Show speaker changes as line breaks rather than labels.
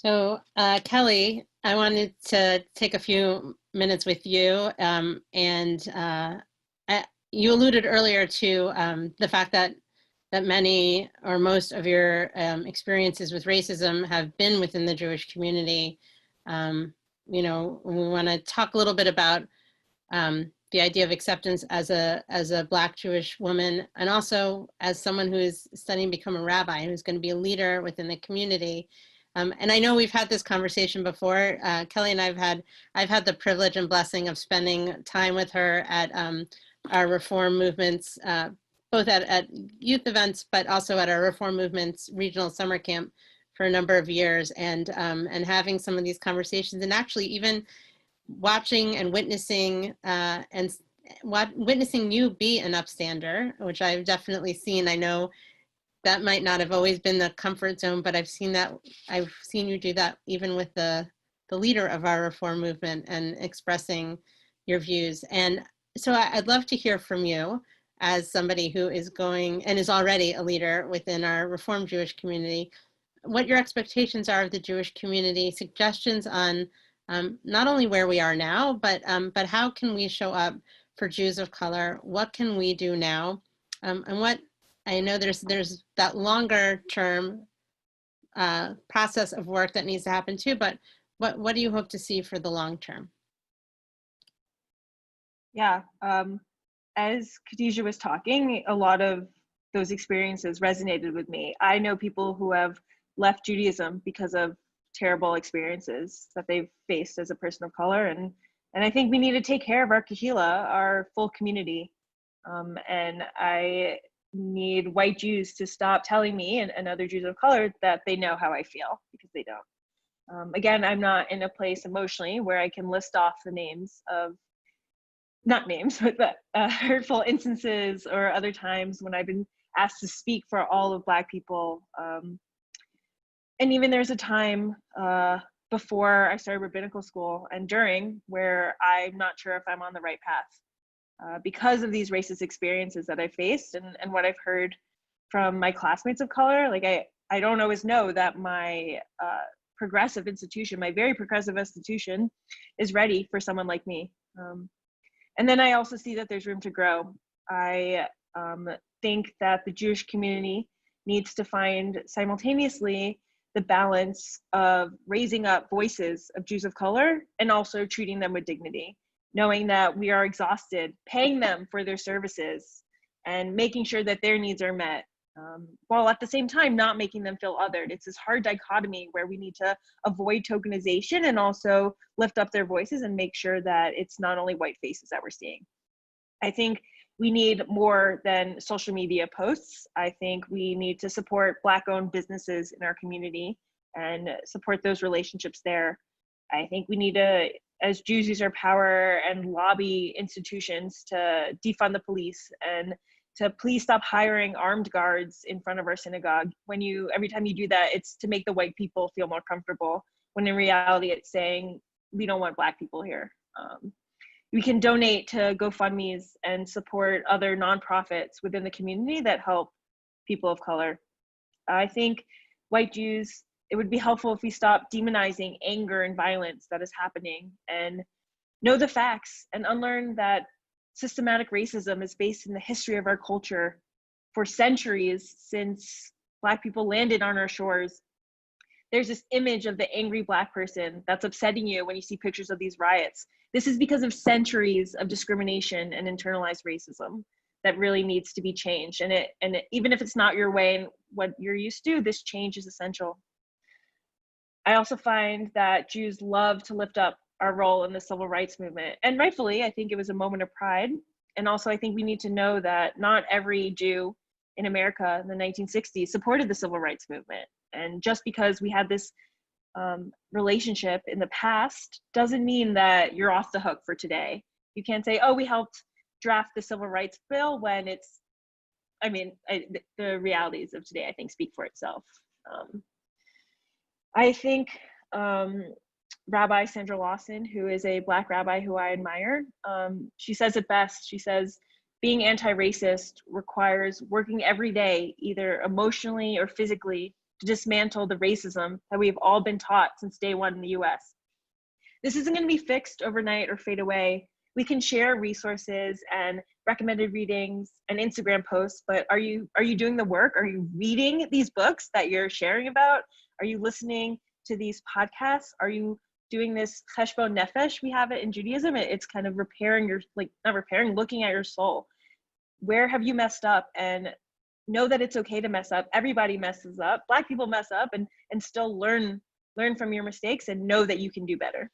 Kelly, I wanted to take a few minutes with you, you alluded earlier to the fact that many or most of your experiences with racism have been within the Jewish community. Um, we want to talk a little bit about the idea of acceptance as a Black Jewish woman, and also as someone who is studying to become a rabbi and who's going to be a leader within the community. And I know we've had this conversation before. Kelly and I've had the privilege and blessing of spending time with her at our reform movements, both at youth events, but also at our reform movements regional summer camp for a number of years, and having some of these conversations, and actually even watching and witnessing witnessing you be an upstander, which I've definitely seen. I know that might not have always been the comfort zone, but I've seen you do that even with the leader of our reform movement and expressing your views. And so I'd love to hear from you as somebody who is going and is already a leader within our Reform Jewish community, what your expectations are of the Jewish community, suggestions on not only where we are now, but how can we show up for Jews of color? What can we do now? And what I know there's that longer term process of work that needs to happen too, but what do you hope to see for the long term?
Yeah, as Khadijah was talking, a lot of those experiences resonated with me. I know people who have left Judaism because of terrible experiences that they've faced as a person of color, and I think we need to take care of our kahila, our full community. And I need white Jews to stop telling me and other Jews of color that they know how I feel, because they don't. Again, I'm not in a place emotionally where I can list off the names of, not names, but hurtful instances or other times when I've been asked to speak for all of Black people. And even there's a time before I started rabbinical school and during where I'm not sure if I'm on the right path because of these racist experiences that I faced and what I've heard from my classmates of color. Like I don't always know that my progressive institution, my very progressive institution, is ready for someone like me. And then I also see that there's room to grow. I think that the Jewish community needs to find simultaneously the balance of raising up voices of Jews of color and also treating them with dignity, knowing that we are exhausted, paying them for their services and making sure that their needs are met, while at the same time not making them feel othered. It's this hard dichotomy where we need to avoid tokenization and also lift up their voices and make sure that it's not only white faces that we're seeing. I think we need more than social media posts. I think we need to support Black-owned businesses in our community and support those relationships there. I think we need to, as Jews, use our power and lobby institutions to defund the police and to please stop hiring armed guards in front of our synagogue. Every time you do that, it's to make the white people feel more comfortable, when in reality it's saying, we don't want Black people here. We can donate to GoFundMes and support other nonprofits within the community that help people of color. I think white Jews, it would be helpful if we stop demonizing anger and violence that is happening and know the facts and unlearn that systematic racism is based in the history of our culture for centuries since Black people landed on our shores. There's this image of the angry Black person that's upsetting you when you see pictures of these riots. This is because of centuries of discrimination and internalized racism that really needs to be changed. And even if it's not your way and what you're used to, this change is essential. I also find that Jews love to lift up our role in the civil rights movement. And rightfully, I think it was a moment of pride. And also I think we need to know that not every Jew in America in the 1960s supported the civil rights movement. And just because we had this relationship in the past doesn't mean that you're off the hook for today. You can't say, oh, we helped draft the civil rights bill, when it's, the realities of today, I think, speak for itself. I think Rabbi Sandra Lawson, who is a Black rabbi who I admire, she says it best. She says, being anti-racist requires working every day, either emotionally or physically, to dismantle the racism that we've all been taught since day one in the US. This isn't going to be fixed overnight or fade away. We can share resources and recommended readings and Instagram posts, but are you doing the work? Are you reading these books that you're sharing about? Are you listening to these podcasts? Are you doing this cheshbon nefesh? We have it in Judaism. It's kind of repairing your, like, not repairing, looking at your soul. Where have you messed up? And know that it's okay to mess up. Everybody messes up. Black people mess up, and still learn from your mistakes and know that you can do better.